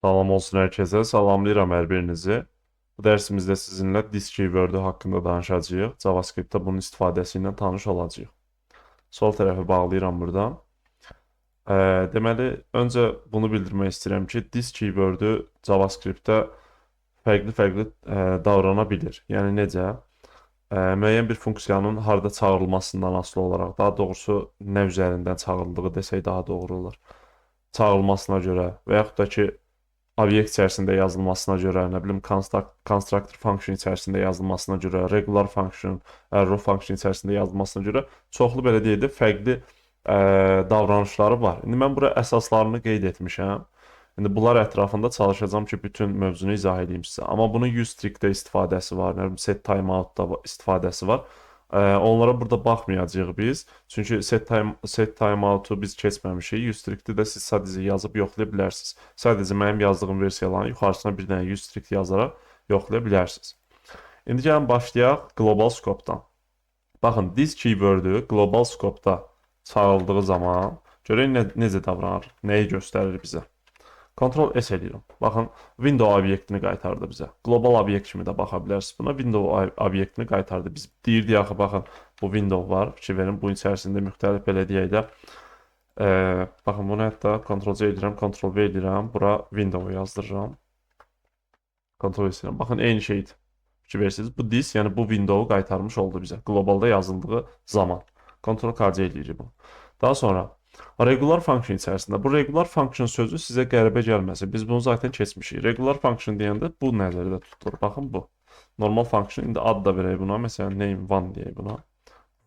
Salam olsun herkese. Salamlayıram hər birinizi. Bu dərsimizdə sizinlə disk keyword'ü haqqında danışacağıq. JavaScript'də bunun istifadəsi ilə tanış olacağıq. Sol tərəfi bağlayıram buradan. Deməli, öncə bunu bildirmək istəyirəm ki, disk keyword'ü JavaScript'də fərqli-fərqli davrana bilir. Yəni necə? Müəyyən bir funksiyanın harda çağırılmasından asılı olaraq, daha doğrusu nə üzərindən çağırıldığı desək daha doğru olar. Çağırılmasına görə və yaxud da ki, obyekt içərisində yazılmasına görə, nə bilim, constructor function içərisində yazılmasına görə, regular function, arrow function içərisində yazılmasına görə çoxlu belə deyək də fərqli davranışları var. İndi mən bura əsaslarını qeyd etmişəm. İndi bunlar ətrafında çalışacağam ki, bütün mövzunu izah edeyim sizə. Amma bunun useStrict'də istifadəsi var, nə bilim, set timeout'da istifadəsi var. Onlara burada baxmayacağıq biz. Çünki set timeout'u biz keçməmişik. useStrict'i də siz sadəcə yazıb yoxlaya bilərsiniz. Sadəcə mənim yazdığım versiyaların yuxarısına bir dənə useStrict yazaraq yoxlaya bilərsiniz. İndi gəlin başlayaq global scope-dan. Baxın, this keyword-ü global scope-da çağırıldığı zaman görək necə davranır, nəyi göstərir bizə. Ctrl S edirəm. Baxın, window obyektini qaytardı bizə. Global obyekt kimi də baxa bilərsiniz buna. Window obyektini qaytardı. Biz deyirdik axı, baxın, bu window var. Fikir verin, bunun içərisində müxtəlif belə deyək də. Baxın, bunu hətta Ctrl C edirəm, Ctrl V edirəm. Bura window yazdırıram. Ctrl S edirəm. Baxın, eyni şeydir. Fikir verirsiniz. Bu this, yəni bu window qaytarmış oldu bizə. Globalda yazıldığı zaman. Ctrl K C edirik bunu. Daha sonra regular function içərisində. Bu regular function sözü sizə qəribə gəlməsin. Biz bunu zaten keçmişik. Regular function deyəndə bu nəzərdə tutulur. Baxın bu. Normal function. İndi ad da verək buna. Məsələn, name1 deyək buna.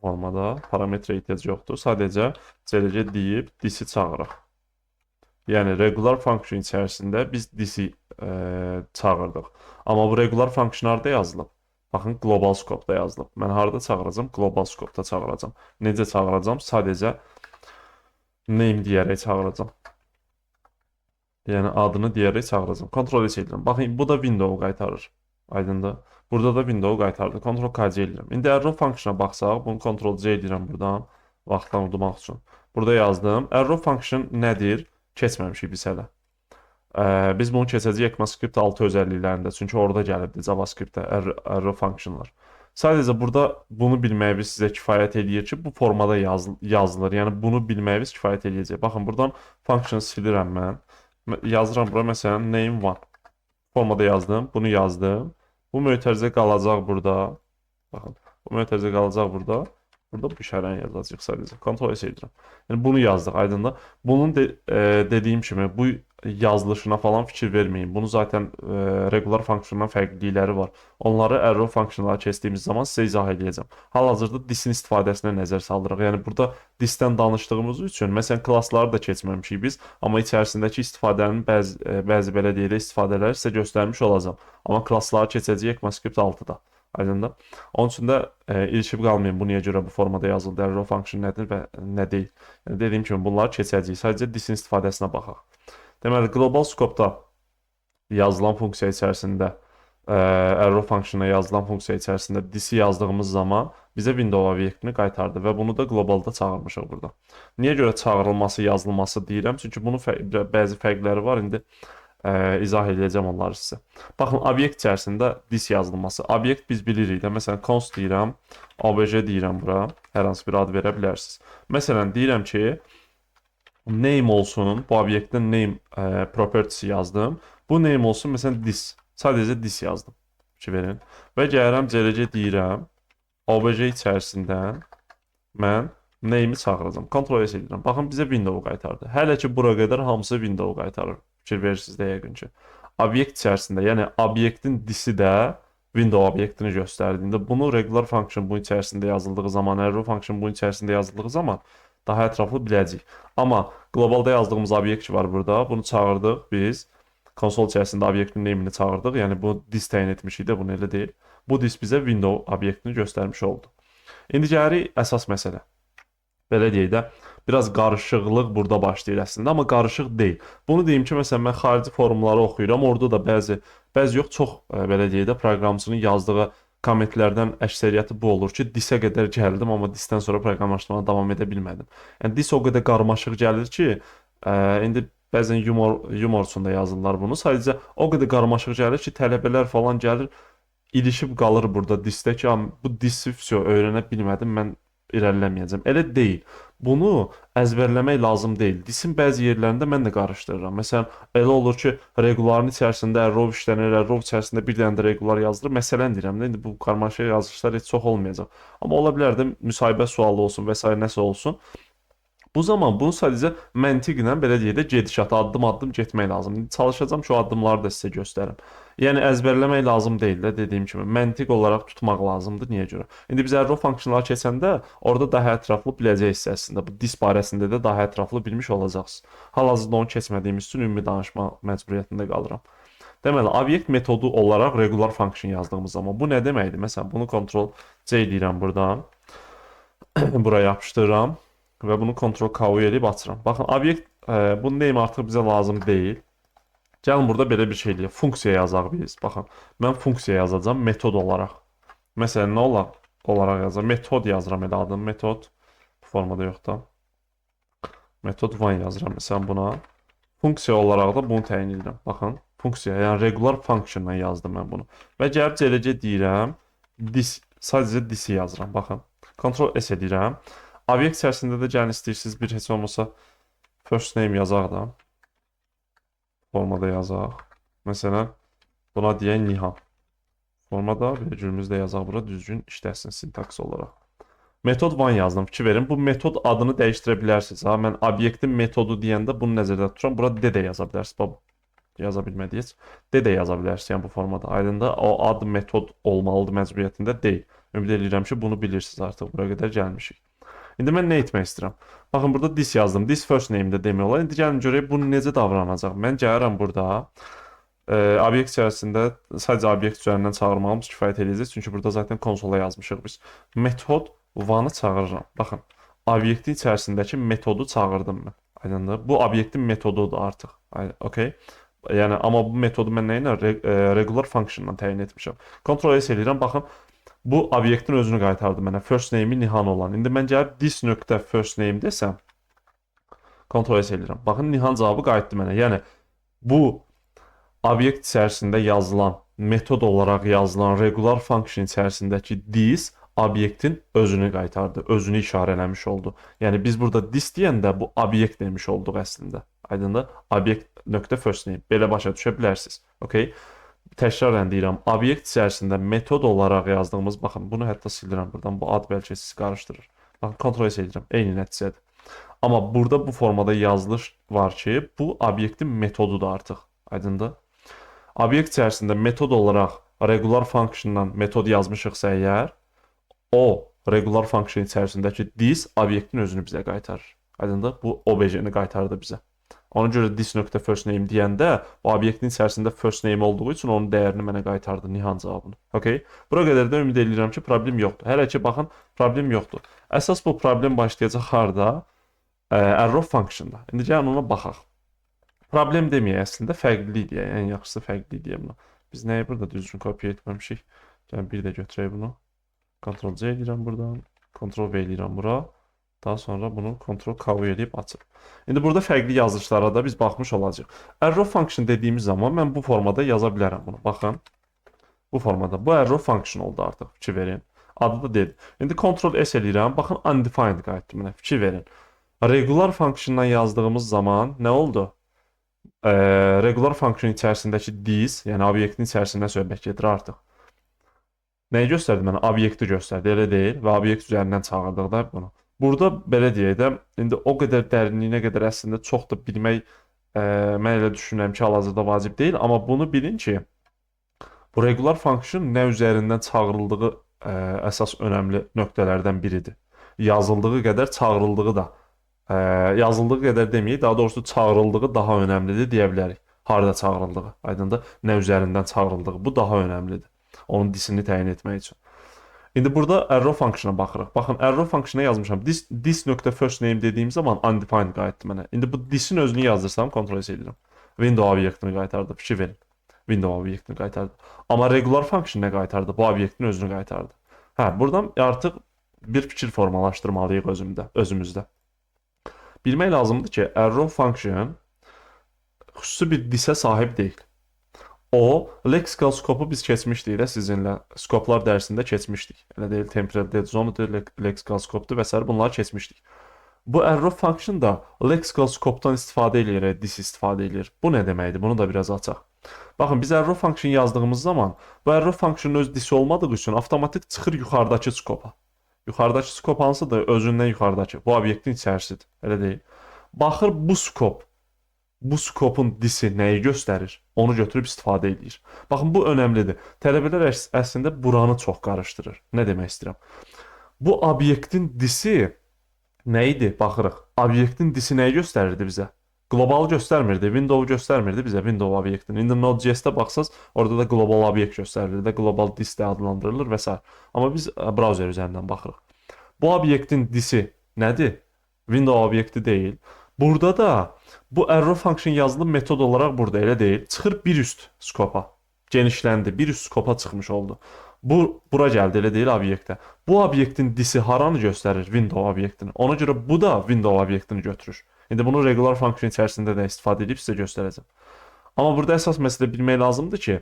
Formada parametrə ehtiyac yoxdur. Sadəcə CLC deyib this'i çağıraq. Yəni regular function içərisində biz this'i çağırdıq. Amma bu regular function harda yazılıb? Baxın, global scope-da yazılıb. Mən harda çağıracağam? Global scope-da çağıracağam. Necə çağıracağam? Sadəcə name deyərək çağıracağam. Yəni adını deyərək çağıracağam. Ctrl S edirəm. Baxın, bu da window qaytarır. Aydındır. Burada da window qaytardı. Ctrl K C edirəm. İndi arrow function-a baxsaq, bunu Ctrl C edirəm buradan vaxtdan udmaq üçün. Burada yazdım. Arrow function nədir? Keçməmişik biz hələ. Biz bunu keçəcəyik ECMAScript 6 özəlliklərində. Çünki orada gəlibdi JavaScript-də arrow functionlar. Sadəcə burada bunu bilməyiniz sizə kifayət eləyir ki, bu formada yazılır. Yəni bunu bilməyiniz kifayət eləyəcək. Baxın, buradan function silirəm mən. Yazıram bura məsələn name1. Formada yazdım, bunu yazdım. Bu mötərizə qalacaq burada. Baxın, bu mötərizə qalacaq burada. Burada bu işarəni yazacağıq sadəcə. Ctrl S edirəm. Yəni bunu yazdıq, aydındır. Bunun dediyim kimi bu yazılışına falan fikir verməyin. Bunu zaten regular funksiyondan fərqlilikləri var. Onları arrow funksiyonlara keçdiyimiz zaman sizə izah edəcəm. Hal-hazırda this'in istifadəsinə nəzər saldıraq. Yəni burada this'dən danışdığımız üçün məsələn klassları da keçməmişik biz, amma içərisindəki istifadənin bəzi belə deyək də istifadələri sizə göstərmiş olacağam. Amma klassları keçəcəyik ECMAScript 6-da. Aydındır. Onun üçün də ilişib qalmayın. Bu niyə görə bu formada yazıldı? Arrow function nədir və nə deyil? Yəni dediyim kimi bunları keçəcəyik. Sadəcə this'in istifadəsinə baxaq. Deməli, global scope-da yazılan funksiya içərisində, arrow function-a yazılan funksiya içərisində this'i yazdığımız zaman bizə window obyektini qaytardı və bunu da globalda çağırmışıq burada. Niyə görə çağırılması, yazılması deyirəm? Çünki bunun bəzi fərqləri var. İndi izah edəcəm onları sizə. Baxın, obyekt içərisində this yazılması. Obyekt biz bilirik də. Məsələn, const deyirəm, obj deyirəm bura. Hər hansı bir ad verə bilərsiniz. Məsələn, deyirəm ki, name olsun. Bu obyektin name property yazdım. Bu name olsun, məsələn, this. Sadəcə this yazdım. Fikir verin. Və gəlirəm, CLC deyirəm. Obj içərisindən mən name'i çağıracağam. Ctrl S edirəm. Baxın, bizə window qaytardı. Hələ ki, bura qədər hamısı window qaytarır. Fikir verirsiniz də yəqin ki. Obyekt içərisində, yəni obyektin this'i də window obyektini göstərdiğində bunu regular function bunun içərisində yazıldığı zaman, arrow function bunun içərisində yazıldığı zaman daha ətraflı biləcəyik. Amma globalda yazdığımız obyekt var burada. Bunu çağırdıq biz. Konsol içərisində obyektin name'ini çağırdıq. Yəni bu this təyin etmişik də, bunu elə deyil. Bu this bizə window obyektini göstərmiş oldu. İndi gəlirik əsas məsələ. Belə deyək də, biraz qarışıqlıq burada başlayır əslində, amma qarışıq deyil. Bunu deyim ki, məsələn, mən xarici forumları oxuyuram, orada da bəzi yox, çox belə deyək də, proqramçının yazdığı kommentlərdən əksəriyyəti bu olur ki, disə qədər gəldim, amma disdən sonra proqramlaşdırmaya davam edə bilmədim. Yəni, dis o qədər qarmaşıq gəlir ki, indi Bəzən yumorsunda yazırlar bunu. Sadəcə o qədər qarmaşıq gəlir ki, tələbələr falan gəlir, ilişib qalır burada disdə ki, bu disi öyrənə bilmədim, mən irəliləməyəcəm. Elə deyil. Bunu əzbərləmək lazım deyil. Disin bəzi yerlərində mən də qarışdırıram. Məsələn, elə olur ki, reguların içərisində row işlənir, row içərisində bir dənə də regular yazılır. Məsələn deyirəm də, indi bu karmaşıq yazılışlar heç çox olmayacaq. Amma ola bilər də müsahibə sualı olsun və s. nəsə olsun. Bu zaman bunu sadəcə məntiqlə belə deyək də gedişata addım-addım getmək lazımdır. Çalışacağam ki, o addımları da sizə göstərim. Yəni əzbərləmək lazım deyil də dediyim kimi. Məntiq olaraq tutmaq lazımdır. Niyə görə? İndi biz arrow funksiyonlara keçəndə orada daha ətraflı biləcəksiniz əslində. Bu dis barəsində də daha ətraflı bilmiş olacaqsınız. Hal-hazırda onu keçmədiyimiz üçün ümumi danışma məcburiyyətində qalıram. Deməli, obyekt metodu olaraq regular function yazdığımız zaman bu nə deməkdir? Məsələn, bunu Ctrl C deyirəm buradan. Buraya yapışdırıram. Və bunu Ctrl-K eləyib açıram. Baxın, obyekt, bu name artıq bizə lazım deyil. Gəlin burada belə bir şey eləyək. Funksiya yazaq biz. Baxın, mən funksiya yazacağam metod olaraq. Məsələn, nə olaraq yazacağam? Metod yazıram elə adını. Metod bu formada yox da. Metod one yazıram məsələn buna. Funksiya olaraq da bunu təyin edirəm. Baxın, funksiya, yəni regular functionla yazdım mən bunu. Və gəlib gələcək deyirəm, this, sadəcə this-i yazıram. Baxın, Ctrl-S edirəm. Obyekt içərisində də gəlin istəyirsiniz bir heç olmasa first name yazaq da. Formada yazaq. Məsələn, buna deyək Nihan. Formada vergülümüzdə yazaq bura düzgün işləsin sintaks olaraq. Metod one yazdım. Fikir verin. Bu metod adını dəyişdirə bilərsiniz. Ha, mən obyektin metodu deyəndə bunu nəzərdə tuturam. Bura D də yaza bilərsiniz. Bax, yaza bilmədiniz. D də yaza bilərsiniz yəni bu formada. Aydındır. O ad metod olmalıdır məcburiyyətində deyil. Ümid edirəm ki, bunu bilirsiniz artıq. Buraya qədər gəlmişik. İndi mən nə etmək istəyirəm? Baxın, burada this yazdım. This first name-də demək olar. İndi gəlin görək bu necə davranacaq. Mən gəlirəm burada. Obyekt içərisində sadəcə obyekt üzərindən çağırmağımız kifayət edəcək. Çünki burada zaten konsola yazmışıq biz. Metod one-ı çağırıram. Baxın, obyektin içərisindəki metodu çağırdım mən. Aydındır. Bu obyektin metodudur artıq. Okay. Yəni, amma bu metodu mən nə ilə? Regular function-la təyin etmişəm. Ctrl-S eləyirəm. Baxın, bu obyektin özünü qaytardı mənə. First name-i Nihan olan. İndi mən gəlib this nöqtə first name desəm, Ctrl-S eləyirəm. Baxın, Nihan cavabı qayıtdı mənə. Yəni, bu obyekt içərisində yazılan, metod olaraq yazılan regular function içərisindəki this obyektin özünü qaytardı. Özünü işarələmiş oldu. Yəni, biz burada this deyəndə bu obyekt demiş olduq əslində. Aydındır? Obyekt nöqtə first name. Belə başa düşə bilərsiniz. Okay? Təkrarən deyirəm, obyekt içərisində metod olaraq yazdığımız, baxın, bunu hətta sildirəm buradan, bu ad bəlkə sizi qarışdırır. Baxın, Ctrl-S edirəm, eyni nəticədir. Amma burada bu formada yazılış var ki, bu obyektin metodudur artıq, aydındır. Obyekt içərisində metod olaraq regular function-dan metod yazmışıqsa əgər, o regular function içərisindəki this obyektin özünü bizə qaytarır. Aydındır, bu OBJ-ni qaytardı bizə. Ona görə this nöqtə first name deyəndə bu obyektin içərisində first name olduğu üçün onun dəyərini mənə qaytardı Nihan cavabını. Okay? Bura qədər də ümid edirəm ki, problem yoxdur. Hələ ki, baxın, problem yoxdur. Əsas bu problem başlayacaq harda? Arrow function-da. İndi gəlin ona baxaq. Problem deməyək, əslində fərqli deyək. Ən yaxşısı fərqli deyək bunu. Biz nəyi burada düzgün kopya etməmişik? Gəlin bir də götürək bunu. Ctrl-C edirəm buradan. Ctrl-V edirəm bura. Daha sonra bunu Ctrl-K eləyib açır. İndi burada fərqli yazılışlara da biz baxmış olacağıq. Arrow function dediyimiz zaman mən bu formada yaza bilərəm bunu. Baxın. Bu formada. Bu arrow function oldu artıq. Fikir verin. Adı da deyil. İndi Ctrl-S eləyirəm. Baxın, undefined qayıtdı mənə. Fikir verin. Regular function-dan yazdığımız zaman nə oldu? Regular function içərisindəki this, yəni obyektin içərisində söhbət gedir artıq. Nəyi göstərdi mənə? Obyekti göstərdi, elə deyil. Və obyekt üzərindən çağırdıq da bunu. Burada belə deyək də, indi o qədər dərinliyinə qədər əslində çox da bilmək mən elə düşünürəm ki, hal-hazırda vacib deyil. Amma bunu bilin ki, bu regular function nə üzərindən çağırıldığı əsas önəmli nöqtələrdən biridir. Yazıldığı qədər çağırıldığı da, yazıldığı qədər deməyək, daha doğrusu çağırıldığı daha önəmlidir deyə bilərik. Harada çağırıldığı, aydındır, nə üzərindən çağırıldığı, bu daha önəmlidir. Onun disini təyin etmək üçün. İndi burada arrow function-a baxırıq. Baxın, arrow function-a yazmışam. This nöqtə first name dediyim zaman undefined qayıtdı mənə. İndi bu this-in özünü yazdırsam, Ctrl-S edirəm. Window obyektini qaytardı. Fikir verin. Window obyektini qaytardı. Amma regular function nə qaytardı? Bu obyektin özünü qaytardı. Hə, buradan artıq bir fikir formalaşdırmalıyıq özümüzdə. Bilmək lazımdır ki, arrow function xüsusi bir disə sahib deyil. O leksikal skopu biz keçmişdik də sizinlə. Skoplar dərsində keçmişdik. Elə deyil, temporal dead zone'dur, leksikal skopdur və s. bunları keçmişdik. Bu arrow function da leksikal skopdan istifadə eləyir, dis istifadə eləyir. Bu nə deməkdir? Bunu da biraz açaq. Baxın, biz arrow function yazdığımız zaman bu arrow functionun öz disi olmadığı üçün avtomatik çıxır yuxarıdakı skopa. Yuxarıdakı skop hansıdır? Özündən yuxarıdakı. Bu obyektin içərisidir. Elə deyil. Baxır bu skop. Bu skopun disi nəyi göstərir? Onu götürüb istifadə edir. Baxın, bu önəmlidir. Tələbələr əslində buranı çox qarışdırır. Nə demək istəyirəm? Bu obyektin disi nə idi? Baxırıq. Obyektin disi nəyi göstərirdi bizə? Qlobalı göstərmirdi, window göstərmirdi bizə, window obyektini. İndi Node.js-də baxsaz, orada da qlobal obyekt göstərilir də, qlobal dis də adlandırılır və s. Amma biz browser üzərindən baxırıq. Bu obyektin disi nədir? Window obyekti deyil. Burada da bu arrow function yazılı metod olaraq burada elə deyil. Çıxır bir üst skopa. Genişləndi, bir üst skopa çıxmış oldu. Bura gəldi, elə deyil obyektə. Bu obyektin disi haranı göstərir? Window obyektini. Ona görə bu da window obyektini götürür. İndi bunu regular function içərisində də istifadə edib sizə göstərəcəm. Amma burada əsas məsələ bilmək lazımdır ki,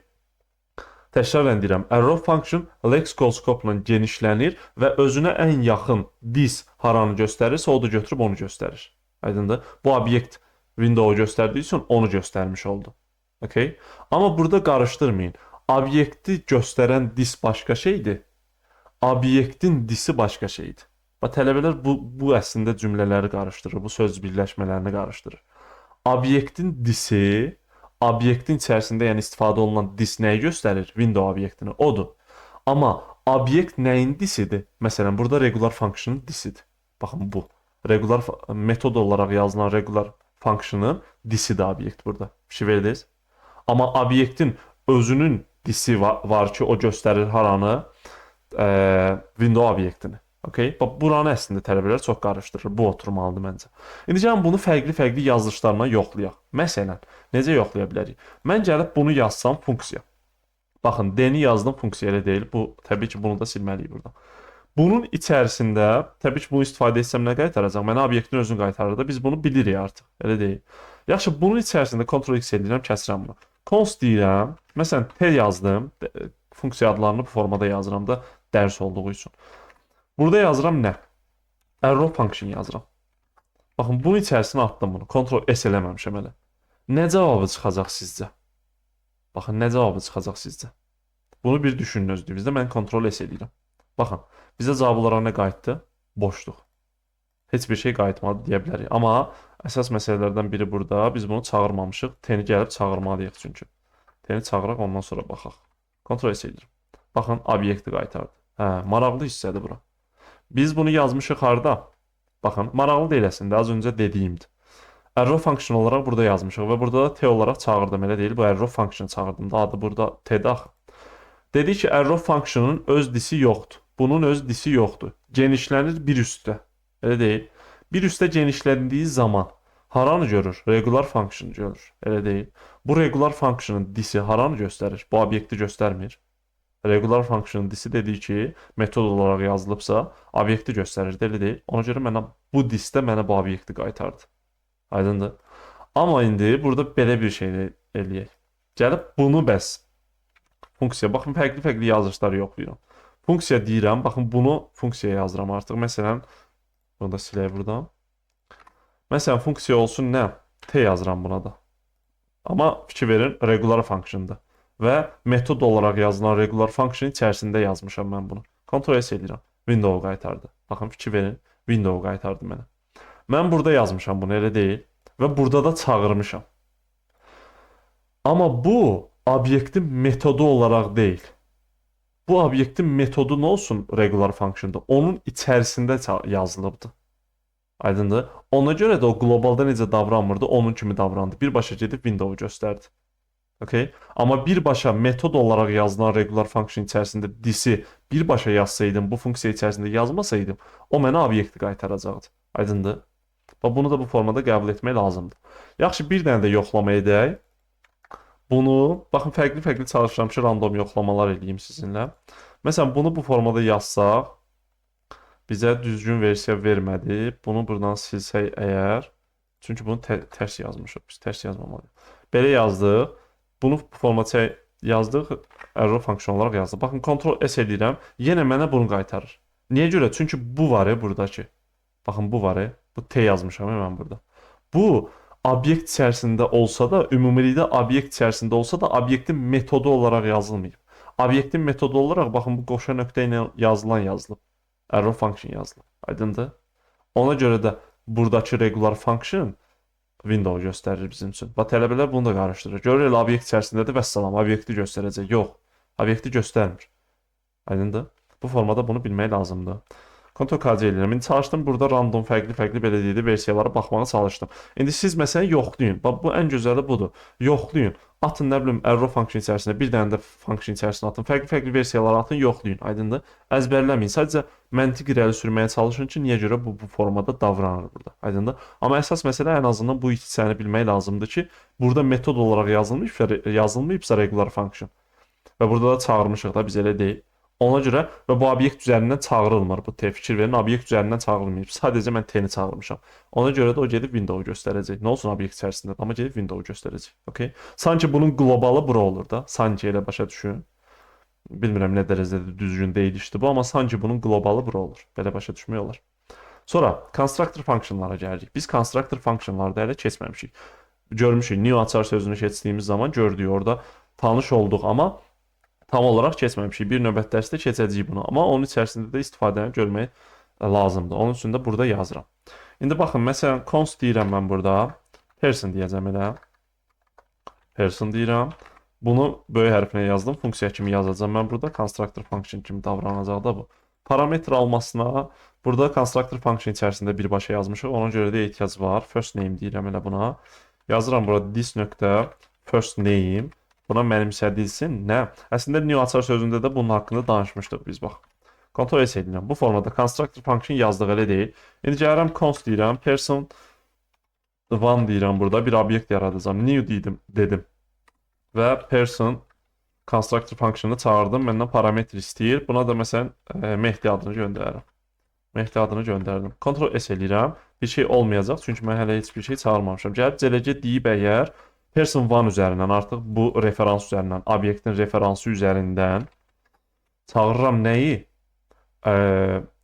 təkrarən deyirəm, arrow function lexical scope-la genişlənir və özünə ən yaxın dis haranı göstərirsə, o da götürüb onu göstərir. Aydındır? Bu obyekt window göstərdiyi üçün onu göstərmiş oldu. Okay? Amma burada qarışdırmayın. Obyekti göstərən dis başqa şeydir. Obyektin disi başqa şeydir. Və tələbələr bu əslində cümlələri qarışdırır, bu söz birləşmələrini qarışdırır. Obyektin disi, obyektin içərisində yəni istifadə olunan dis nəyi göstərir? Window obyektini, odur. Amma obyekt nəyin disidir? Məsələn, burada regular function'ın disidir. Baxın bu. Regular metod olaraq yazılan regular function'ın disi də obyekt burada. Fikir verdiniz? Amma obyektin özünün disi var ki, o göstərir haranı? Window obyektini. Okay? Bax, buranı əslində tələbələr çox qarışdırır. Bu oturmalıdır məncə. İndi gəlin bunu fərqli-fərqli yazılışlarla yoxlayaq. Məsələn, necə yoxlaya bilərik? Mən gəlib bunu yazsam funksiya. Baxın, D-ni yazdım, funksiya elə deyil. Bu, təbii ki, bunu da silməliyik burada. Bunun içərisində, təbii ki, bunu istifadə etsəm nə qaytaracaq? Mənə obyektin özünü qaytarır da, biz bunu bilirik artıq. Elə deyil. Yaxşı, bunun içərisində Ctrl-X edirəm, kəsirəm bunu. Const deyirəm. Məsələn, T yazdım. Funksiya adlarını bu formada yazıram da dərs olduğu üçün. Burada yazıram nə? Arrow function yazıram. Baxın, bunun içərisinə atdım bunu. Ctrl-S eləməmişəm hələ. Nə cavabı çıxacaq sizcə? Baxın, nə cavabı çıxacaq sizcə? Bunu bir düşünün özlüyünüzdə. Mən Ctrl-S eləyirəm. Baxın, bizə cavab olaraq nə qayıtdı? Boşluq. Heç bir şey qayıtmadı deyə bilərik. Amma əsas məsələlərdən biri burada. Biz bunu çağırmamışıq. T-ni gəlib çağırmalıyıq çünki. T-ni çağıraq, ondan sonra baxaq. Ctrl-S eləyirəm. Baxın, obyekti qaytardı. Hə, maraqlı hissədir bura. Biz bunu yazmışıq harda? Baxın, maraqlı deyil əslində, az öncə dediyimdir. Arrow function olaraq burada yazmışıq və burada da T olaraq çağırdım, elə deyil. Bu arrow function çağırdım da, adı burada T-də axı. Dedik ki, arrow function'ın öz disi yoxdur. Bunun öz disi yoxdur. Genişlənir bir üstdə. Elə deyil. Bir üstdə genişləndiyi zaman haranı görür? Regular function görür. Elə deyil. Bu regular function'ın disi haranı göstərir? Bu obyekti göstərmir. Regular function disi dediyi ki, metod olaraq yazılıbsa, obyekti göstərir, elə deyil. Ona görə mənə bu disdə mənə bu obyekti qaytardı. Aydındır. Amma indi burada belə bir şey eləyək. Gəlib bunu bəs funksiya, baxın, fərqli-fərqli yazışlar yoxlayıram. Funksiya deyirəm, baxın, bunu funksiyaya yazıram artıq. Məsələn, bunu da silək buradan. Məsələn, funksiya olsun nə? T yazıram buna da. Amma fikir verin, regular function'dır. Və metod olaraq yazılan regular function içərisində yazmışam mən bunu. Ctrl-S edirəm. Window qaytardı. Baxın, fikir verin. Window qaytardı mənə. Mən burada yazmışam bunu, elə deyil. Və burada da çağırmışam. Amma bu obyektin metodu olaraq deyil. Bu obyektin metodu nə olsun regular function'da? Onun içərisində yazılıbdı. Aydındır? Ona görə də o qlobalda necə davranmırdı, onun kimi davrandı. Birbaşa gedib window göstərdi. Okay? Amma birbaşa metod olaraq yazılan regular function içərisində disi birbaşa yazsaydım, bu funksiya içərisində yazmasaydım, o mənə obyekti qaytaracaqdı. Aydındır? Və bunu da bu formada qəbul etmək lazımdır. Yaxşı, bir dənə də yoxlama edək. Bunu, baxın, fərqli-fərqli çalışıram ki, random yoxlamalar edeyim sizinlə. Məsələn, bunu bu formada yazsaq, bizə düzgün versiya vermədi. Bunu buradan silsək əgər, çünki bunu tərs yazmışıq, biz tərs yazmamalıyıq. Belə yazdıq. Bunu bu formata yazdıq. Arrow function olaraq yazdıq. Baxın, Ctrl S edirəm. Yenə mənə bunu qaytarır. Niyə görə? Çünki bu var buradakı. Baxın, bu var. Bu T yazmışam mən burada. Bu obyekt içərisində olsa da, ümumilikdə obyekt içərisində olsa da, obyektin metodu olaraq yazılmayıb. Obyektin metodu olaraq, baxın, bu qoşa nöqtə ilə yazılıb. Arrow function yazılıb. Aydındır? Ona görə də buradakı regular function window göstərir bizim üçün. Və tələbələr bunu da qarışdırır. Görür, elə obyekt içərisindədir və salam, obyekti göstərəcək. Yox, obyekti göstərmir. Aydındır? Bu formada bunu bilmək lazımdır. Ctrl KC edirəm. İndi çalışdım burada random fərqli belə deyildi versiyalara baxmağa çalışdım. İndi siz məsələn yoxlayın. Bax, bu ən gözəli budur. Yoxlayın. Atın, nə bilim, arrow function içərisində bir dənə də function içərisində atın. Fərqli versiyalara atın, yoxlayın. Aydındır? Əzbərləməyin. Sadəcə məntiq irəli sürməyə çalışın ki, niyə görə bu formada davranır burada. Aydındır? Amma əsas məsələ ən azından bu hissəni bilmək lazımdır ki, burada metod olaraq yazılmayıbsa regular function. Və burada da çağırmışıq da, biz elə deyil. Ona görə və bu obyekt üzərindən çağırılmır. Bu T fikir verin, obyekt üzərindən çağırılmayıb. Sadəcə mən T-ni çağırmışam. Ona görə də o gedib window göstərəcək. Nə olsun obyekt içərisində, amma gedib window göstərəcək. Okay? Sanki bunun qlobalı bura olur da. Sanki elə başa düşün. Bilmirəm nə dərəcədə düzgün deyil işdir bu, amma sanki bunun qlobalı bura olur. Belə başa düşmək olar. Sonra constructor functionlara gəlirik. Biz constructor functionlarda hələ keçməmişik. Görmüşük, new açar sözünü keçdiyimiz zaman gördük orada tanış olduq, amma tam olaraq keçməmişik. Bir növbət dərsdə keçəcəyik bunu. Amma onun içərisində də istifadəni görmək lazımdır. Onun üçün də burada yazıram. İndi baxın, məsələn, const deyirəm mən burada. Person deyəcəm elə. Person deyirəm. Bunu böyük hərflə yazdım. Funksiya kimi yazacağım mən burada. Constructor function kimi davranacaq da bu. Parametr almasına burada constructor function içərisində birbaşa yazmışıq. Ona görə də ehtiyac var. First name deyirəm elə buna. Yazıram burada this nöqtə first name. Buna mənimsədilsin. Nə? Əslində new açar sözündə də bunun haqqında danışmışdıq biz, bax. Ctrl S edirəm. Bu formada constructor function yazdıq, elə deyil. İndi gəlirəm const deyirəm. Person one deyirəm burada. Bir obyekt yaradacağam. New dedim. Və person constructor function'ı çağırdım. Məndən parametr istəyir. Buna da məsələn Mehdi adını göndərirəm. Mehdi adını göndərdim. Ctrl S edirəm. Bir şey olmayacaq. Çünki mən hələ heç bir şey çağırmamışam. Gəlib CLC deyib əgər person one üzərindən, artıq bu referans üzərindən, obyektin referansı üzərindən çağırıram nəyi?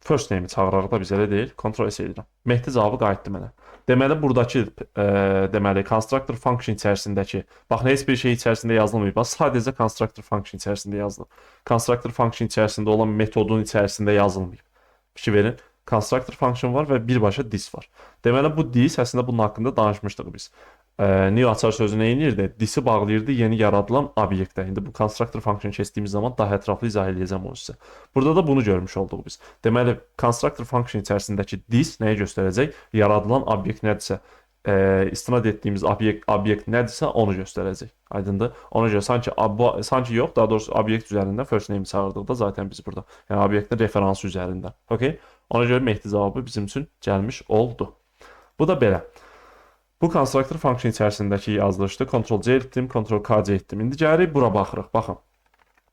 First name-i çağırarıq da biz elə deyil. Ctrl S edirəm. Mehdi cavabı qayıtdı mənə. Deməli, buradakı constructor function içərisindəki, baxın, heç bir şey içərisində yazılmayıb. Sadəcə constructor function içərisində yazılıb. Constructor function içərisində olan metodun içərisində yazılmayıb. Fikir verin. Constructor function var və birbaşa this var. Deməli, bu this, əslində bunun haqqında danışmışdıq biz. New açar sözü nə edirdi? This-i bağlayırdı yeni yaradılan obyektə. İndi bu constructor function keçdiyimiz zaman daha ətraflı izah edəcəm onu sizə. Burada da bunu görmüş olduq biz. Deməli, constructor function içərisindəki this nəyi göstərəcək? Yaradılan obyekt nədirsə, istinad etdiyimiz obyekt nədirsə onu göstərəcək. Aydındır? Ona görə sanki yox, daha doğrusu obyekt üzərindən first name çağırdıq da zaten biz burada. Yəni obyektin referansı üzərindən. Okay? Ona görə Mehdi cavabı bizim üçün gəlmiş oldu. Bu da belə. Bu constructor function içərisindəki yazılışdı. Ctrl-C etdim, Ctrl-K-C etdim. İndi gəlirik bura baxırıq. Baxın.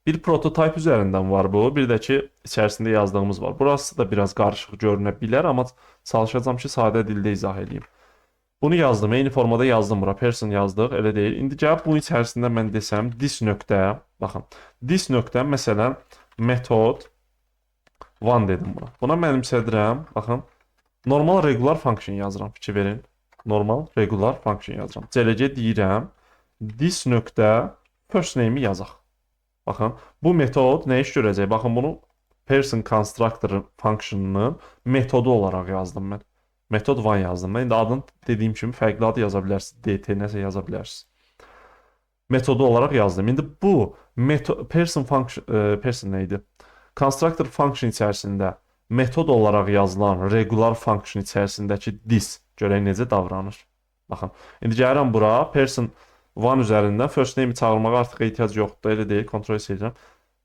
Bir prototyp üzərindən var bu. Bir də ki, içərisində yazdığımız var. Burası da biraz qarışıq görünə bilər, amma çalışacağım ki, sadə dildə izah edeyim. Bunu yazdım. Eyni formada yazdım bura. Person yazdıq. Elə deyil. İndi gəlib bunun içərisində mən desəm, this nöqtə, baxın. This nöqtə, məsələn, method one dedim buna. Buna mənimsədirəm. Baxın. Normal regular function yazıram. Fikir verin. Normal regular function yazıram. CLC deyirəm. This nöqtə first name-i yazaq. Baxın, bu metod nə iş görəcək? Baxın, bunu person constructor function'ının metodu olaraq yazdım mən. Metod one yazdım mən. İndi adını dediyim kimi fərqli adı yaza bilərsiniz. DT nəsə yaza bilərsiniz. Metodu olaraq yazdım. İndi bu person neydi? Constructor function içərisində metod olaraq yazılan regular function içərisindəki this görək necə davranır. Baxın, indi gəlirəm bura, person one üzərindən first name-i çağırmağa artıq ehtiyac yoxdur, elə deyil, Ctrl-S edirəm.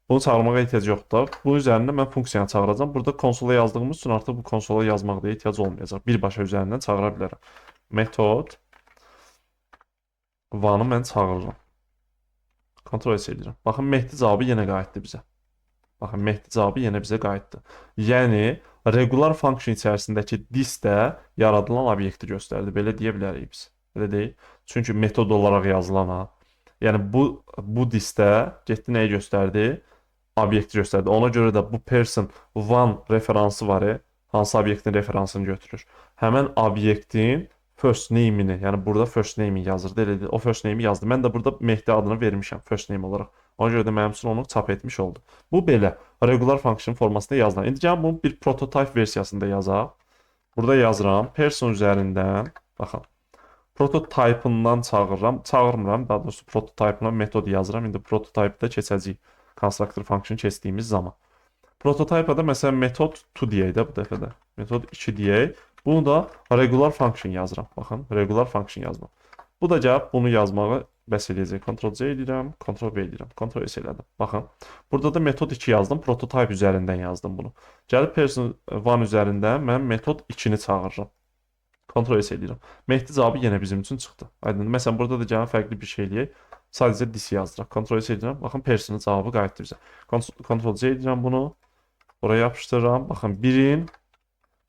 Bunu çağırmağa ehtiyac yoxdur. Bunun üzərindən mən funksiyanı çağıracağım. Burada konsola yazdığımız üçün artıq bu konsola yazmaqda ehtiyac olmayacaq. Birbaşa üzərindən çağıra bilərəm. Metod one-ı mən çağırıram. Ctrl-S edirəm. Baxın, Mehdi cavabı yenə qayıtdı bizə. Baxın, Mehdi cavabı yenə bizə qayıtdı. Yəni, regular function içərisindəki this də yaradılan obyekti göstərdi. Belə deyə bilərik biz. Belə deyil. Çünki metod olaraq yazılana. Yəni bu disdə getdi nəyi göstərdi? Obyekti göstərdi. Ona görə də bu person one referansı var, hansı obyektin referansını götürür. Həmin obyektin first name-ini, yəni burada first name-i yazırdı, elədir. O first name-i yazdı. Mən də burada Mehdi adını vermişəm first name olaraq. Ona görə də mənim üçün onu çap etmiş oldu. Bu belə regular function formasında yazılan. İndi gəlin bunu bir prototype versiyasında yazaq. Burada yazıram. Person üzərindən, baxın. Prototype-ından çağırmıram. Daha doğrusu prototype-ına metod yazıram. İndi prototype-da keçəcəyik. Constructor function keçdiyimiz zaman. Prototype-da məsələn metod 2 deyək də bu dəfə də. Metod 2 deyək. Bunu da regular function yazıram. Baxın, regular function yazmam. Bu da gəlib bunu yazmağı bəs eləyəcək. Ctrl-C edirəm, Ctrl-V edirəm, Ctrl-S elədim. Baxın, burada da metod 2 yazdım, prototype üzərindən yazdım bunu. Gəlib person 1 üzərindən mən metod 2-ni çağırıram. Ctrl-S edirəm. Mehdi cavabı yenə bizim üçün çıxdı. Aydın. Məsələn, burada da gəlib fərqli bir şey eləyək. Sadəcə this yazdıraq. Ctrl-S edirəm. Baxın, personın cavabı qayıtdı bizə. Ctrl-C edirəm bunu. Oraya yapışdırıram. Baxın, birin.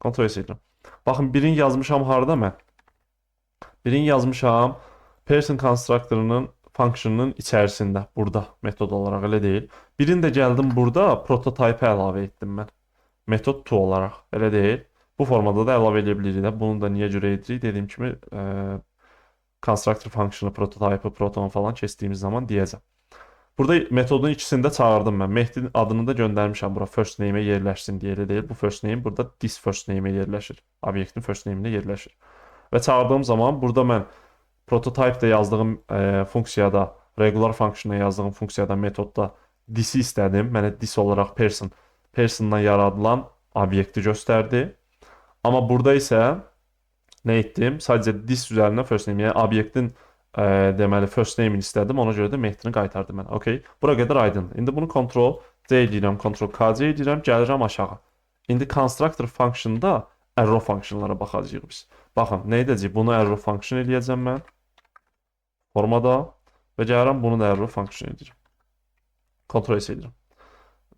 Ctrl-S edirəm. Baxın, birin yazmışam harada mən? Birin yazmışam person constructor'ının function'ının içərisində. Burada metod olaraq elə deyil. Birini də gəldim burada prototype əlavə etdim mən. Metod 2 olaraq. Elə deyil. Bu formada da əlavə edə bilirik də. Bunu da niyə görə edirik? Dediyim kimi constructor function'ı, prototype'ı, proton falan keçdiyimiz zaman deyəcəm. Burada metodun ikisini də çağırdım mən. Mehdinin adını da göndərmişəm bura first name-ə yerləşsin deyə elə deyil. Bu first name burada this first name-ə yerləşir. Obyektin first name-ilə yerləşir. Və çağırdığım zaman burada mən prototype-da yazdığım funksiyada, regular function-a yazdığım funksiyada, metodda this-i istədim. Mənə this olaraq persondan yaradılan obyekti göstərdi. Amma burada isə nə etdim? Sadəcə this üzərindən first name, yəni obyektin deməli first name-ini istədim. Ona görə də Mehdini qaytardı mən. Okay. Bura qədər aydın. İndi bunu Ctrl-C edirəm, Ctrl-K-C edirəm, gəlirəm aşağı. İndi constructor function-da arrow function-lara baxacağıq biz. Baxın, nə edəcək? Bunu arrow function eləyəcəm mən. Formada və gəlirəm bunu da arrow function edirəm. Ctrl-S edirəm.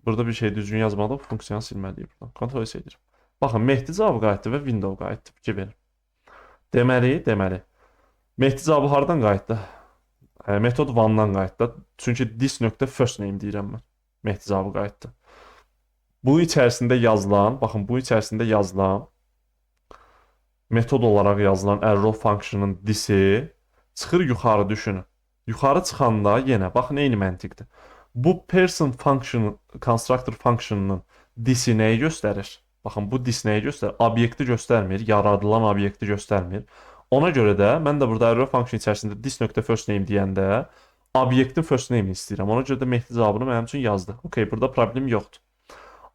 Burada bir şey düzgün yazmadım. Funksiyanı silməliyim. Ctrl-S edirəm. Baxın, Mehdi cavabı qayıtdı və window qayıtdı. Fikir verin. Deməli. Mehdi cavabı hardan qayıtdı? Metod 1-dan qayıtdı. Çünki this.first name deyirəm mən. Mehdi cavabı qayıtdı. Bu içərisində yazılan, baxın, bu içərisində yazılan metod olaraq yazılan arrow function-ın this-i çıxır yuxarı düşünün. Yuxarı çıxanda yenə, baxın, eyni məntiqdir. Bu person function, constructor function-ının this-i nəyi göstərir? Baxın, bu this nəyi göstərir? Obyekti göstərmir, yaradılan obyekti göstərmir. Ona görə də mən də burada arrow function içərisində this.first name deyəndə obyektin first name-ini istəyirəm. Ona görə də Mehdi cavabını mənim üçün yazdı. Okay, burada problem yoxdur.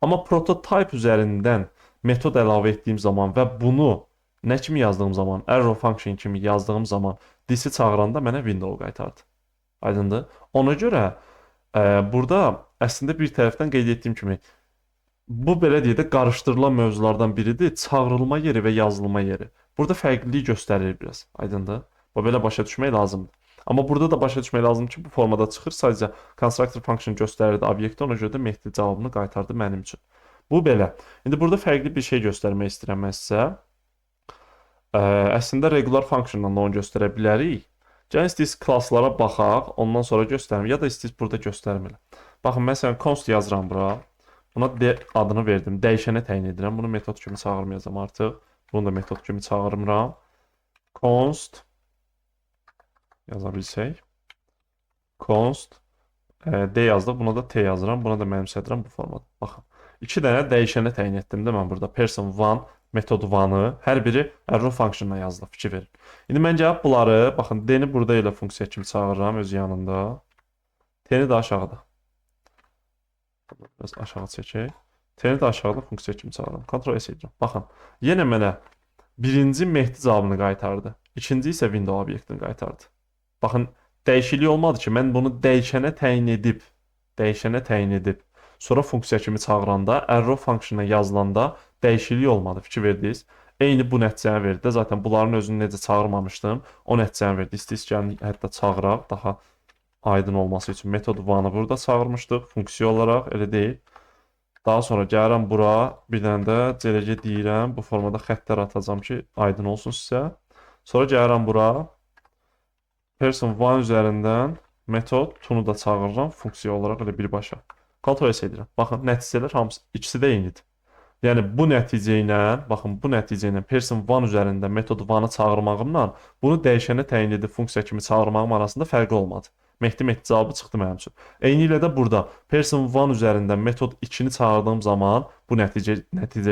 Amma prototype üzərindən metod əlavə etdiyim zaman və bunu nə kimi yazdığım zaman, arrow function kimi yazdığım zaman this-i çağıranda mənə window qaytardı. Aydındır? Ona görə burada əslində bir tərəfdən qeyd etdiyim kimi bu belə deyək də qarışdırılan mövzulardan biridir. Çağırılma yeri və yazılma yeri. Burada fərqliliyi göstərir biraz. Aydındır? Bu belə başa düşmək lazımdır. Amma burada da başa düşmək lazımdır ki, bu formada çıxır. Sadəcə constructor function göstərirdi obyekti. Ona görə də Mehdi cavabını qaytardı mənim üçün. Bu belə. İndi burada fərqli bir şey göstərmək istəyirəm mən sizə. Əslində regular function-dan da onu göstərə bilərik. Gəlin istəyirsiniz klasslara baxaq, ondan sonra göstərim. Ya da istəyirsiniz burada göstərmirəm. Baxın, məsələn, const yazıram bura. Buna adını verdim. Dəyişənə təyin edirəm. Bunu metod kimi çağırmayacağam artıq. Bunu da metod kimi çağırmıram. Const yaza bilsək. Const D yazdıq. Buna da T yazıram. Buna da mənimsədirəm bu formada. Baxın. 2 dənə dəyişənə təyin etdim də mən burada. Person 1, metod 1-ı. Hər biri arrow function-la yazılıb. Fikir verin. İndi mən gəlib bunları, baxın, D-ni burada elə funksiya kimi çağırıram öz yanında. T-ni də aşağıda. Biraz aşağı çəkək. T-ni də aşağıda funksiya kimi çağırıram. Ctrl-S edirəm. Baxın, yenə mənə birinci Mehdi cavabını qaytardı. İkinci isə window obyektini qaytardı. Baxın, dəyişiklik olmadı ki, mən bunu dəyişənə təyin edib, sonra funksiya kimi çağıranda, arrow function-a yazılanda dəyişiklik olmadı. Fikir verdiniz. Eyni bu nəticəni verdi. Zaten bunların özünü necə çağırmamışdım, o nəticəni verdi. İstəyirsiniz gəlin, hətta çağıraq, daha aydın olması üçün metod 1-ı burada çağırmışdıq funksiya olaraq, elə deyil. Daha sonra gəlirəm bura, bir dənə də CLG deyirəm. Bu formada xəttlər atacağam ki, aydın olsun sizə. Sonra gəlirəm bura. person1 üzərindən metod tunu da çağırıram funksiya olaraq elə birbaşa. Kontrol edirəm. Baxın, nəticələr hamısı ikisi də eynidir. Yəni bu nəticə ilə, baxın bu nəticə ilə person1 üzərində metod 1-ı çağırmağımla bunu dəyişənə təyin edib funksiya kimi çağırmağım arasında fərqi olmadı. Mehdi cavabı çıxdı mənim üçün. Eyni ilə də burada person1 üzərindən metod 2-ni çağırdığım zaman bu nəticə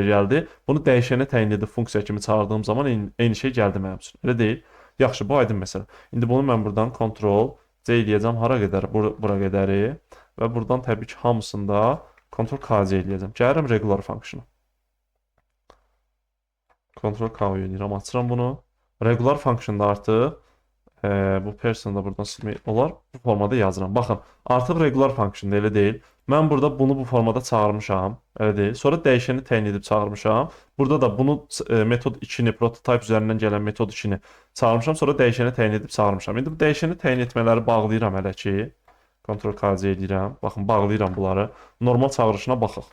gəldi. Bunu dəyişənə təyin edib funksiya kimi çağırdığım zaman eyni şey gəldi mənim üçün. Elə deyil? Yaxşı, bu aydın məsələ. İndi bunu mən buradan Ctrl C eləyəcəm hara qədər? Bura qədəri və buradan təbii ki hamısında Ctrl K C eləyəcəm. Gəlirəm regular function. Ctrl K eləyirəm, açıram bunu. Regular functionda artıq bu person da buradan silmək olar. Bu formada yazıram. Baxın, artıq regular functionda elə deyil. Mən burada bunu bu formada çağırmışam. Elə deyil. Sonra dəyişəni təyin edib çağırmışam. Burada da bunu metod 2-ni, prototype üzərindən gələn metod 2-ni çağırmışam. Sonra dəyişəni təyin edib çağırmışam. İndi bu dəyişəni təyin etmələri bağlayıram hələ ki. Ctrl K C edirəm. Baxın, bağlayıram bunları. Normal çağırışına baxaq.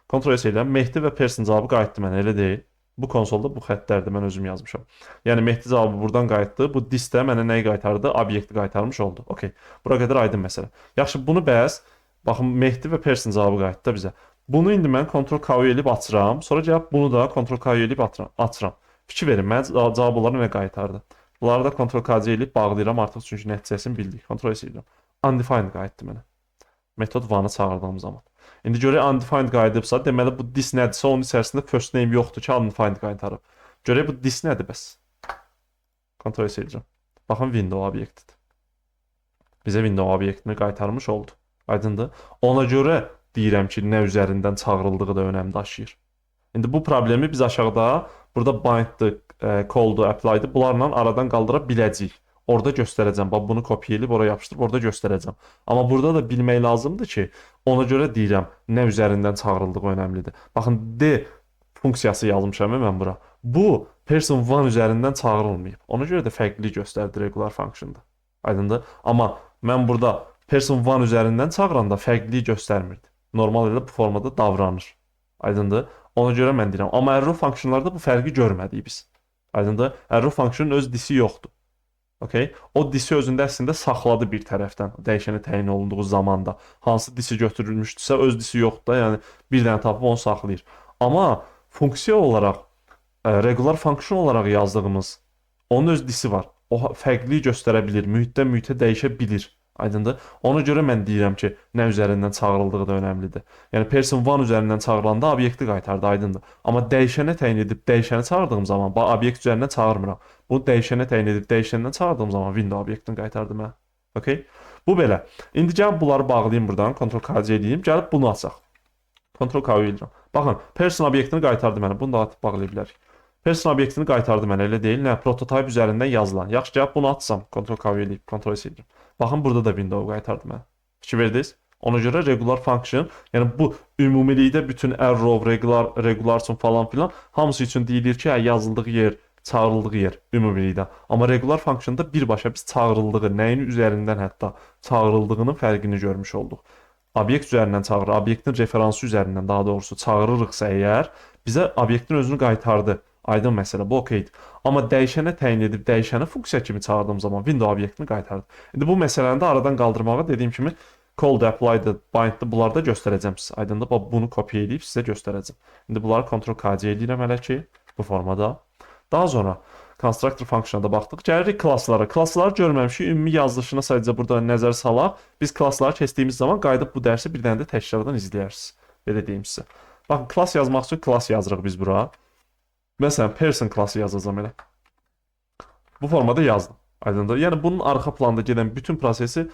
Ctrl S edirəm. Mehdi və person cavabı qayıtdı mənə, elə deyil. Bu konsolda bu xəttlərdir, mən özüm yazmışam. Yəni Mehdi cavabı buradan qayıtdı. Bu dis-də mənə nəyi qaytardı? Obyekti qaytarmış oldu. Okay. Bura qədər aydın məsələ. Yaxşı, bunu bəs baxın Mehdi və person cavabı qayıtdı da bizə. Bunu indi mən Ctrl K eləyib açıram. Sonra gəlib bunu da Ctrl K eləyib açıram. Fikir verin, mən cavab onlara nə qaytardı? Bunları da Ctrl K eləyib bağlayıram artıq çünki nəticəsini bildik. Ctrl S edirəm. Undefined qayıtdı mənə. Metod 1-ı çağırdığım zaman. İndi görək undefined qayıdıbsa, deməli bu dis nədirsə, onun içərisində first name yoxdur ki, undefined qaytarıb. Görək bu dis nədir bəs? Ctrl S edirəm. Baxın, window obyektidir. Bizə window obyektini qaytarmış oldu. Aydındır. Ona görə deyirəm ki, nə üzərindən çağırıldığı da önəm daşıyır. İndi bu problemi biz aşağıda, burada bind'dir, call'dur, apply'dır, bunlarla aradan qaldıra biləcəyik. Orada göstərəcəm. Bax, bunu kopyayıb oraya yapışdırıb orada göstərəcəm. Amma burada da bilmək lazımdır ki, ona görə deyirəm, nə üzərindən çağırıldığı önəmlidir. Baxın, D funksiyası yazmışam mən bura. Bu, person1 üzərindən çağırılmayıb. Ona görə də fərqli göstərdi regular functionda. Aydındır? Amma mən burada person1 üzərindən çağıranda fərqli göstərmirdi. Normal elə bu formada davranır. Aydındır? Ona görə mən deyirəm. Amma arrow functionlarda bu fərqi görmədik biz. Aydındır? Arrow functionun öz disi yoxdur. Okay? O disi özündə əslində saxladı bir tərəfdən, dəyişəni təyin olunduğu zamanda. Hansı disi götürülmüşdüsə, öz disi yoxdur da, yəni bir dənə tapıb onu saxlayır. Amma funksiya olaraq, regular function olaraq yazdığımız, onun öz disi var. O fərqli göstərə bilir, mühitdən mühitə dəyişə bilir. Aydındır? Ona görə mən deyirəm ki, nə üzərindən çağırıldığı da önəmlidir. Yəni person1 üzərindən çağırılanda obyekti qaytardı, aydındır. Amma dəyişənə təyin edib dəyişəni çağırdığım zaman obyekt üzərindən çağırmıram. Bunu dəyişənə təyin edib dəyişəndən çağırdığım zaman window obyektini qaytardı mənə. Okay? Bu belə. İndi gəlib bunları bağlayım buradan, Ctrl K C edeyim, gəlib bunu açaq. Ctrl K edirəm. Baxın, person obyektini qaytardı mənə. Bunu da atıb bağlaya bilərik. Person obyektini qaytardı mənə, elə deyil, nə prototype üzərindən yazılan. Yaxşı, gəlib bunu açsam, Ctrl K eləyib, Ctrl S edirəm. Baxın, burada da window qaytardı mənə. Fikir verdiniz? Ona görə regular function, yəni bu ümumilikdə bütün arrow, regular üçün falan filan hamısı üçün deyilir ki, yazıldığı yer, çağırıldığı yer ümumilikdə. Amma regular functionda birbaşa biz çağırıldığı, nəyin üzərindən hətta çağırıldığının fərqini görmüş olduq. Obyekt üzərindən çağırır, obyektin referansı üzərindən daha doğrusu çağırırıqsa əgər, bizə obyektin özünü qaytardı. Aydın məsələ, bu okeydir. Amma dəyişənə təyin edib dəyişəni funksiya kimi çağırdığım zaman window obyektini qaytardı. İndi bu məsələni də aradan qaldırmağa dediyim kimi call'd, apply'dı, bind'dı, bunları da göstərəcəm sizə. Aydındır, bunu kopya edib sizə göstərəcəm. İndi bunları Ctrl K C edirəm hələ ki, bu formada. Daha sonra constructor function'a baxdıq. Gəlirik klasslara. Klassları görməmişik. Ümumi yazılışına sadəcə burada nəzər salaq. Biz klassları keçdiyimiz zaman qayıdıb bu dərsi bir dənə də təkrardan izləyərsiniz. Belə deyim sizə. Baxın, klass yazmaq üçün klass yazırıq biz bura. Məsələn, person klassı yazacağam elə. Bu formada yazdım. Aydındır. Yəni bunun arxa planda gedən bütün prosesi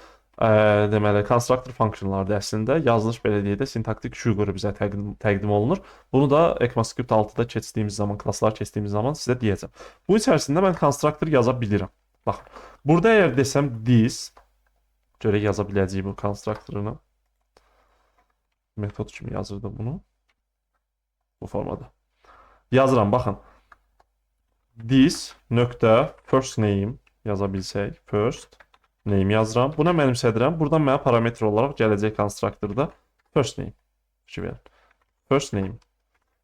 deməli constructor functionlardır əslində. Yazılış belə deyək də sintaktik sugar bizə təqdim olunur. Bunu da ECMAScript 6-da keçdiyimiz zaman, klasslar keçdiyimiz zaman sizə deyəcəm. Bu içərisində mən constructor yaza bilirəm. Baxın. Burada əgər desəm this, görək yaza biləcəyik bu constructorunu. Metod kimi yazırdım bunu. Bu formada. Yazıram, baxın. This nöqtə first name yaza bilsək, first name yazıram. Buna mənimsədirəm. Buradan mənə parametr olaraq gələcək konstruktorda first name. First name.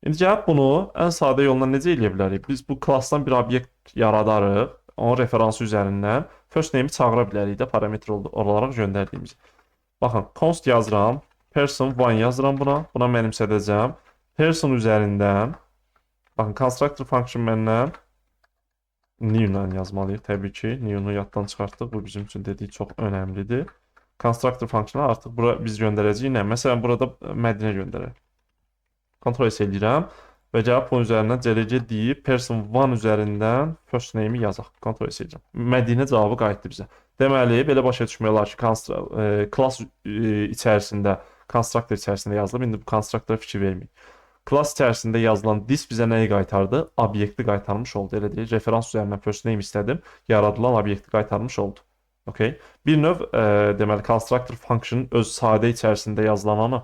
İndi gəlib bunu ən sadə yolla necə eləyə bilərik? Biz bu klassdan bir obyekt yaradarıq. Onun referansı üzərindən first name-i çağıra bilərik də parametr olaraq göndərdiyimiz. Baxın, const yazıram, person1 yazıram buna, buna mənimsədəcəm. Person üzərindən, baxın, constructor function məndən new-la yazmalıyıq təbii ki. New-nu yaddan çıxartdıq, bu bizim üçün dediyi çox önəmlidir. Constructor function artıq bura biz göndərəcəyik nə? Məsələn, burada Mədinə göndərək. Kontrol edirəm və gəlib bunun üzərindən CLC deyib person1 üzərindən first name-i yazaq. Kontrol edirəm. Mədinə cavabı qayıtdı bizə. Deməli, belə başa düşmək olar ki, class içərisində, constructor içərisində yazılıb. İndi bu constructora fikir verməyin. Class içərisində yazılan this bizə nəyi qaytardı? Obyekti qaytarmış oldu. Elə deyil. Referans üzərindən first name istədim. Yaradılan obyekti qaytarmış oldu. Okay. Bir növ deməli constructor function öz sadə içərisində yazılananı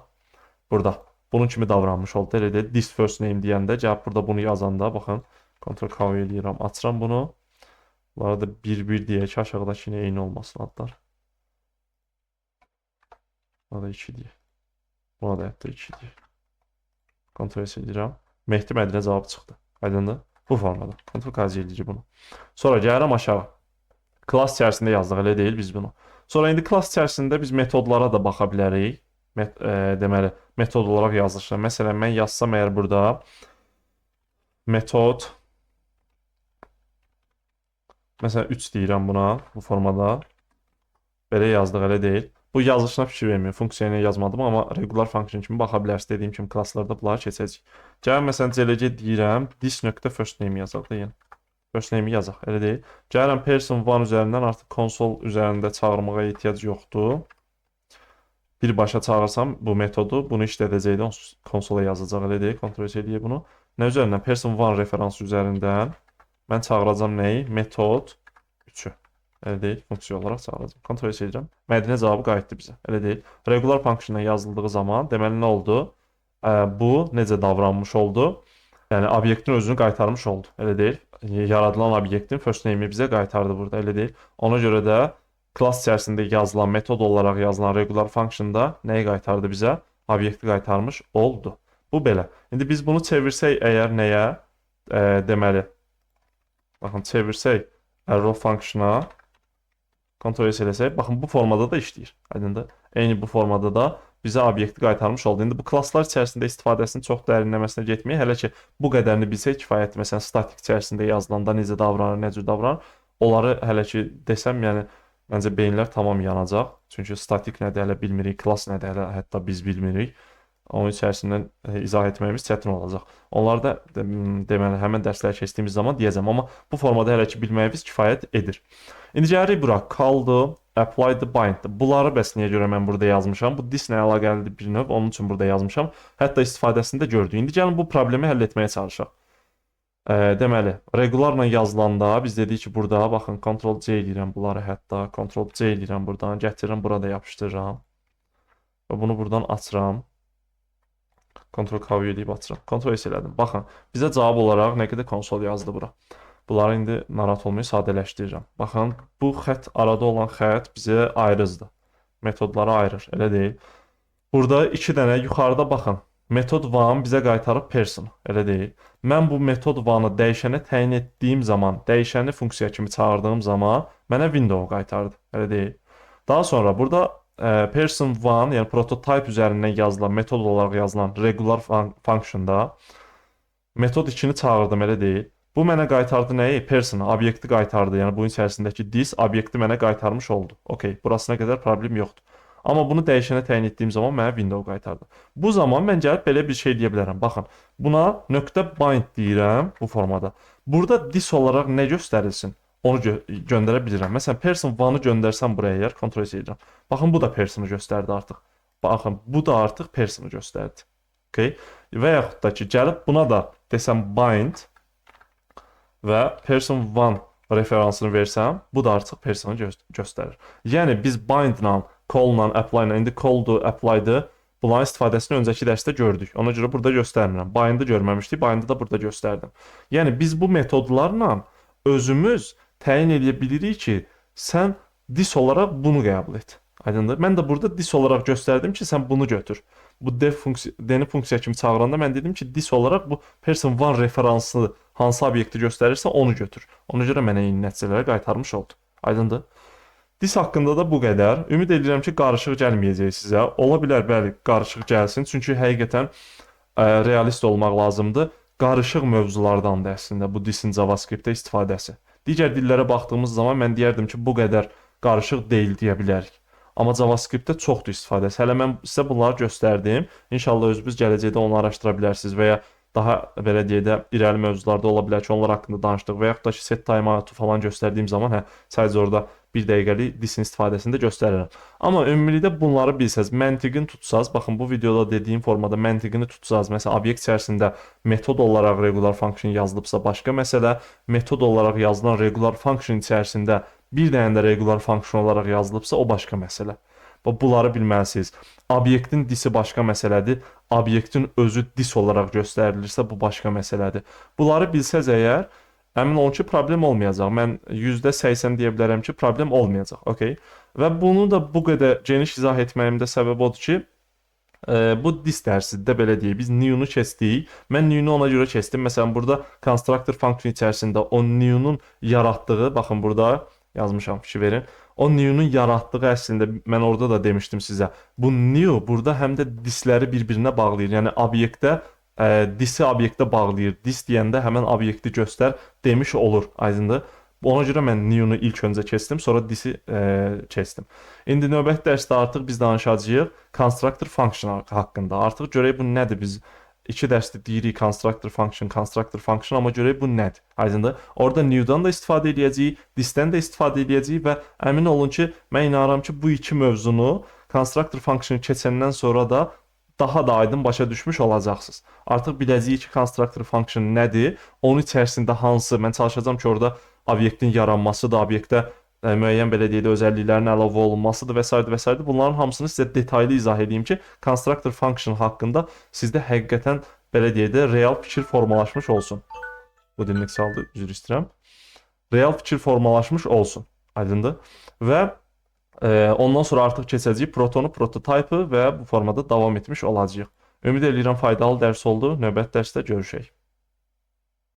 burada bunun kimi davranmış oldu. Elə deyil. This first name deyəndə gəlib burada bunu yazanda baxın. Ctrl K eləyirəm. Açıram bunu. Bunlara da 1-1 deyək ki, aşağıdakı ilə eyni olmasın adlar. Buna da 2 deyək. Buna da hətta 2 deyək. Kontrol edirəm. Mehdi Mədinə cavabı çıxdı. Aydındır? Bu formada. Kontrol K eləyirik bunu. Sonra gəlirəm aşağı. Class içərisində yazdıq, elə deyil biz bunu. Sonra indi class içərisində biz metodlara da baxa bilərik. Deməli, metod olaraq yazılışlar. Məsələn, mən yazsam əgər burada metod məsələn 3 deyirəm buna bu formada. Belə yazdıq, elə deyil. Bu yazılışına fikir verməyin. Funksiyaya yazmadım, amma regular function kimi baxa bilərsiniz. Dediyim kimi klasslarda bunları keçəcək. Gəlin məsələn CLC deyirəm, this.first name yazaq da yəni. First name-i yazaq, elə deyil. Gəlirəm person1 üzərindən artıq konsol üzərində çağırmağa ehtiyac yoxdur. Birbaşa çağırsam bu metodu, bunu işlədəcəkdə konsola yazacaq, elə deyil. Kontrol edək bunu. Nə üzərindən? Person1 referans üzərindən mən çağıracam nəyi? Metod 3-ü. Elə deyil, funksiya olaraq çağıracam. Kontrol edirəm. Mədinə cavabı qayıtdı bizə. Elə deyil. Regular function-la yazıldığı zaman deməli nə oldu? Bu necə davranmış oldu? Yəni obyektin özünü qaytarmış oldu. Elə deyil. Yaradılan obyektin first name-i bizə qaytardı burada. Elə deyil. Ona görə də class içərisində yazılan metod olaraq yazılan regular function-da nəyi qaytardı bizə? Obyekti qaytarmış oldu. Bu belə. İndi biz bunu çevirsək əgər nəyə? Deməli, baxın çevirsək arrow function-a kontrol eləsək, baxın bu formada da işləyir. Aydındır? Eyni bu formada da bizə obyekti qaytarmış oldu. İndi bu klasslar içərisində istifadəsinin çox dərinləməsinə getməyə, hələ ki bu qədərini bilsək kifayətdir. Məsələn, statik içərisində yazılanda necə davranır, necə davranır, onları hələ ki desəm, yəni məncə beyinlər tamam yanacaq. Çünki statik nədir hələ bilmirik, klass nədir hələ hətta biz bilmirik. Onun içərisindən izah etməyimiz çətin olacaq. Onları da deməli həmin dərsləri keçdiyimiz zaman deyəcəm, amma bu formada hələ ki bilməyimiz kifayət edir. İndi gəlirik bura, call-dı, apply-dı, bind-dı. Bunları bəs niyə görə mən burada yazmışam? Bu this-nə əlaqəlidir bir növ, onun üçün burada yazmışam. Hətta istifadəsini də gördük. İndi gəlin bu problemi həll etməyə çalışaq. Deməli, regularla yazılanda biz dedik ki, burada baxın, Ctrl-C eləyirəm bunları hətta, Ctrl-C eləyirəm buradan, gətirirəm, burada yapışdırıram. Və bunu buradan açıram. Ctrl-K eləyib açıram. Ctrl-S elədim. Baxın, bizə cavab olaraq nə qədər konsol yazdı bura. Bunları indi narahat olmayı sadələşdirirəm. Baxın, bu xətt, arada olan xətt bizə ayrızdır. Metodları ayırır, elə deyil. Burada 2 dənə yuxarıda baxın. Metod one bizə qaytarıb person, elə deyil. Mən bu metod one-ı dəyişənə təyin etdiyim zaman, dəyişəni funksiya kimi çağırdığım zaman mənə window qaytardı, elə deyil. Daha sonra burada person1, yəni prototype üzərindən yazılan, metod olaraq yazılan regular function-da metod 2-ni çağırdım, elə deyil. Bu mənə qaytardı nəyi? Person-ı, obyekti qaytardı. Yəni bunun içərisindəki this obyekti mənə qaytarmış oldu. Okay, burasına qədər problem yoxdur. Amma bunu dəyişənə təyin etdiyim zaman mənə window qaytardı. Bu zaman mən gəlib belə bir şey deyə bilərəm. Baxın, buna .bind deyirəm bu formada. Burada this olaraq nə göstərilsin? Onu göndərə bilirəm. Məsələn, person1-ı göndərsəm buraya yer, kontrol edirəm. Baxın, bu da person-ı göstərdi artıq. Baxın, bu da artıq person-ı göstərdi. Okay? Və yaxud da ki, gəlib buna da desəm bind və person1 referansını versəm, bu da artıq person-ı göstərir. Yəni, biz bind-la, call-la, apply-la, indi call-dur, apply-dır, bunların istifadəsini öncəki dərsdə gördük. Ona görə burada göstərmirəm. Bind-ı görməmişdik, bind-ı da burada göstərdim. Yəni, biz bu metodlarla özümüz təyin edə bilirik ki, sən this olaraq bunu qəbul et. Aydındır? Mən də burada this olaraq göstərdim ki, sən bunu götür. Bu D-ni funksiya kimi çağıranda mən dedim ki, this olaraq bu person1 referansı hansı obyekti göstərirsə onu götür. Ona görə mənə eyni nəticələri qaytarmış oldu. Aydındır? Dis haqqında da bu qədər. Ümid edirəm ki, qarışıq gəlməyəcək sizə. Ola bilər, bəli, qarışıq gəlsin. Çünki həqiqətən realist olmaq lazımdır. Qarışıq mövzulardandır əslində bu disin JavaScript-də istifadəsi. Digər dillərə baxdığımız zaman mən deyərdim ki, bu qədər qarışıq deyil deyə bilərik. Amma JavaScript-də çoxdur istifadəsi. Hələ mən sizə bunları göstərdim. İnşallah özünüz gələcəkdə onu araşdıra bilərsiniz və ya daha belə deyək də irəli mövzularda ola bilər ki, onlar haqqında danışdıq və yaxud da ki, set timeout falan göstərdiyim zaman sadəcə orada 1 dəqiqəlik disin istifadəsini də göstərirəm. Amma ümumilikdə bunları bilsəz, məntiqini tutsaz, baxın bu videoda dediyim formada məntiqini tutsaz, məsələn, obyekt içərisində metod olaraq regular function yazılıbsa başqa məsələ, metod olaraq yazılan regular function içərisində bir dənə də regular function olaraq yazılıbsa o başqa məsələ. Bunları bilməlisiniz. Obyektin disi başqa məsələdir. Obyektin özü dis olaraq göstərilirsə bu başqa məsələdir. Bunları bilsəz əgər, əmin olun ki, problem olmayacaq. Mən %80 deyə bilərəm ki, problem olmayacaq. Okay? Və bunu da bu qədər geniş izah etməyimdə səbəb odur ki, bu dis dərsidə belə deyək, biz new-nu keçdik. Mən new-nu ona görə keçdim. Məsələn, burada constructor function içərisində o new-nun yaratdığı, baxın burada yazmışam, fikir verin. O new-nun yaratdığı əslində mən orada da demişdim sizə. Bu new burada həm də disləri bir-birinə bağlayır. Yəni obyektdə disi obyektə bağlayır. Dis deyəndə həmin obyekti göstər demiş olur. Aydındır? Ona görə mən new-nu ilk öncə keçdim, sonra disi keçdim. İndi növbəti dərsdə artıq biz danışacağıq constructor function haqqında. Artıq görək bu nədir biz 2 dərsdə deyirik constructor function, amma görək bu nədir? Aydındır? Orada new-dan da istifadə edəcəyik, this-dən də istifadə edəcəyik və əmin olun ki, mən inanıram ki, bu iki mövzunu constructor function keçəndən sonra da daha da aydın başa düşmüş olacaqsınız. Artıq biləcəyik ki, constructor function nədir? Onun içərisində hansı, mən çalışacağam ki, orada obyektin yaranmasıdır, obyektdə müəyyən belə deyək də özəlliklərin əlavə olunmasıdır və s. və s. Bunların hamısını sizə detaylı izah edeyim ki, constructor function haqqında sizdə həqiqətən belə deyək də real fikir formalaşmış olsun. Bu dinlik saldı, üzr istəyirəm. Real fikir formalaşmış olsun. Aydındır? Və ondan sonra artıq keçəcəyik protonu, prototype və bu formada davam etmiş olacağıq. Ümid edirəm faydalı dərs oldu. Növbəti dərsdə görüşək.